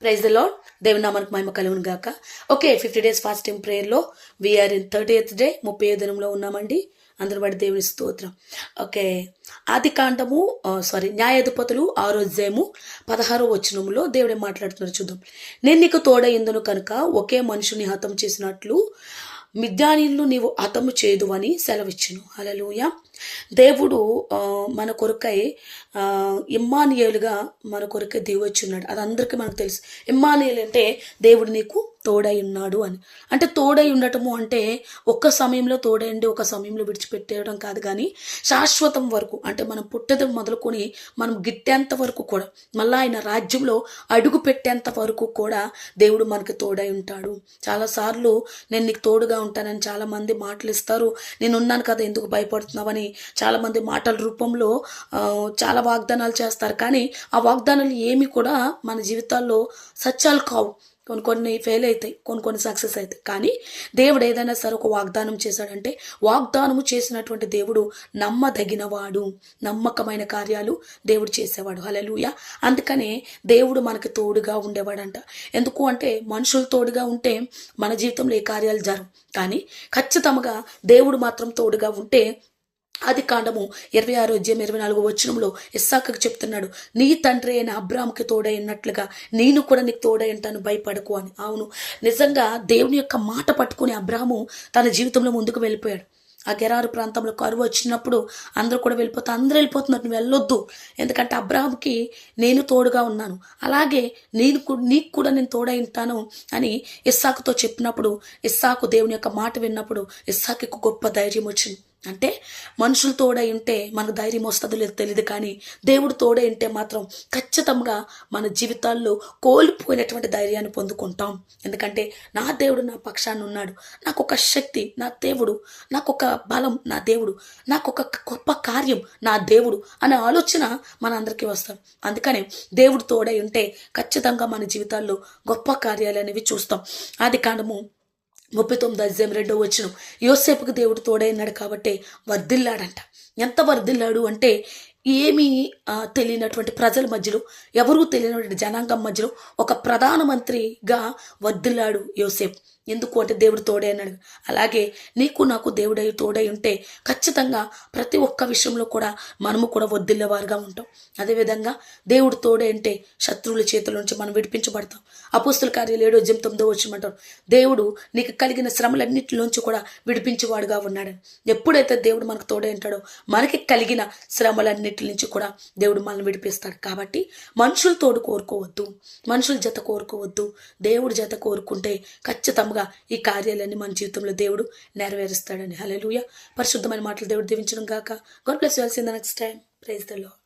Praise the lord. దేవుని నామానికి మహిమ కలుగును గాక. ఓకే, 50 days ఫాస్టింగ్ ప్రేయర్లో వీఆర్ ఇన్ 30th day, 30వ దినంలో ఉన్నామండి. అందరి బట్టి దేవుని స్తోత్రం. ఓకే, ఆది కాండము న్యాయాధిపతులు 6వ అధ్యాయము 16వ వచనంలో దేవుడే మాట్లాడుతున్నారు. చూద్దాం. నేను నీకు తోడయిందును కనుక ఒకే మనుషుని హతం చేసినట్లు మిద్యానీయులను నీవు హతము చేయదు అని సెలవిచ్చును. హల్లెలూయా. దేవుడు మన కొరకై ఇమ్మానుయేలుగా మన కొరకై దిగొచ్చున్నాడు. అది అందరికీ మనకు తెలుసు. ఇమ్మానుయేలు అంటే దేవుడు నీకు తోడై ఉన్నాడు అని. అంటే తోడై ఉండటము అంటే ఒక్క సమయంలో తోడైండి ఒక సమయంలో విడిచిపెట్టేయడం కాదు, కానీ శాశ్వతం వరకు, అంటే మనం పుట్టేది మొదలుకొని మనం గిట్టేంత వరకు కూడా, మళ్ళీ ఆయన రాజ్యంలో అడుగు పెట్టేంత వరకు కూడా దేవుడు మనకి తోడై ఉంటాడు. చాలాసార్లు నేను నీకు తోడుగా ఉంటానని చాలామంది మాటలు ఇస్తారు. నేను ఉన్నాను కదా, ఎందుకు భయపడుతున్నావని చాలామంది మాటల రూపంలో చాలా వాగ్దానాలు చేస్తారు. కానీ ఆ వాగ్దానాలు ఏమి కూడా మన జీవితాల్లో సత్యాలు కావు. కొన్ని ఫెయిల్ అవుతాయి, కొన్ని సక్సెస్ అవుతాయి. కానీ దేవుడు ఏదైనా సరే ఒక వాగ్దానం చేశాడంటే వాగ్దానము చేసినటువంటి దేవుడు నమ్మదగినవాడు, నమ్మకమైన కార్యాలు దేవుడు చేసేవాడు. హల్లెలూయా. అందుకనే దేవుడు మనకి తోడుగా ఉండేవాడంట. ఎందుకు అంటే మనుషులు తోడుగా ఉంటే మన జీవితంలో ఏ కార్యాలు జరగవు, కానీ ఖచ్చితంగా దేవుడు మాత్రం తోడుగా ఉంటే ఆది కాండము 26వ అధ్యాయం 24వ వచనంలో ఇస్సాకుకు చెప్తున్నాడు, నీ తండ్రి అయిన అబ్రాహాముకి తోడైనట్లుగా నేను కూడా నీకు తోడై ఉంటాను, భయపడకు అని. అవును, నిజంగా దేవుని యొక్క మాట పట్టుకుని అబ్రాహాము తన జీవితంలో ముందుకు వెళ్ళిపోయాడు. ఆ గెరారు ప్రాంతంలో కరువు వచ్చినప్పుడు అందరూ కూడా అందరూ వెళ్ళిపోతున్నారు, నువ్వు వెళ్ళొద్దు, ఎందుకంటే అబ్రాహాంకి నేను తోడుగా ఉన్నాను, అలాగే నీకు కూడా నేను తోడై ఉంటాను అని ఇస్సాకుతో చెప్పినప్పుడు, ఇస్సాకు దేవుని యొక్క మాట విన్నప్పుడు ఇస్సాకుకు గొప్ప ధైర్యం వచ్చింది. అంటే మనుషులు తోడై ఉంటే మనకు ధైర్యం వస్తుందో లేదో తెలియదు, కానీ దేవుడు తోడై ఉంటే మాత్రం ఖచ్చితంగా మన జీవితాల్లో కోల్పోయినటువంటి ధైర్యాన్ని పొందుకుంటాం. ఎందుకంటే నా దేవుడు నా పక్షాన్ని ఉన్నాడు, నాకు ఒక శక్తి నా దేవుడు, నాకు ఒక బలం నా దేవుడు, నాకు ఒక గొప్ప కార్యం నా దేవుడు అనే ఆలోచన మనందరికీ వస్తాం. అందుకనే దేవుడు తోడై ఉంటే ఖచ్చితంగా మన జీవితాల్లో గొప్ప కార్యాలు అనేవి చూస్తాం. ఆది కాండము 39వ అధ్యాయం 2వ వచనం, యోసేపుకు దేవుడు తోడైనాడు కాబట్టి వర్ధిల్లాడంట. ఎంత వర్ధిల్లాడు అంటే ఏమీ తెలియనటువంటి ప్రజల మధ్యలో, ఎవరూ తెలియనటువంటి జనాంగం మధ్యలో ఒక ప్రధానమంత్రిగా వర్ధిల్లాడు యోసేపు. ఎందుకు అంటే దేవుడు తోడై అన్నాడు. అలాగే నీకు నాకు దేవుడై తోడై ఉంటే ఖచ్చితంగా ప్రతి ఒక్క విషయంలో కూడా మనము కూడా వర్ధిల్లేవారుగా ఉంటాం. అదేవిధంగా దేవుడు తోడై ఉంటే శత్రువుల చేతుల నుంచి మనం విడిపించబడతాం. అపోస్తుల కార్యాలు 7వ అధ్యాయం 9వ వచనం, దేవుడు నీకు కలిగిన శ్రమలన్నింటిలోంచి కూడా విడిపించేవాడుగా ఉన్నాడని. ఎప్పుడైతే దేవుడు మనకు తోడై ఉంటాడో మనకి కలిగిన శ్రమలన్నింటి నుంచి కూడా దేవుడు మనల్ని విడిపిస్తాడు. కాబట్టి మనుషులు తోడు కోరుకోవద్దు, మనుషుల జత కోరుకోవద్దు, దేవుడు జత కోరుకుంటే ఖచ్చితంగా ఈ కార్యాలన్నీ మన జీవితంలో దేవుడు నెరవేరుస్తాడని. హల్లెలూయా. పరిశుద్ధమైన మాటలు దేవుడు దీవించడం గాక. God bless you all. See you next time. Praise the lord.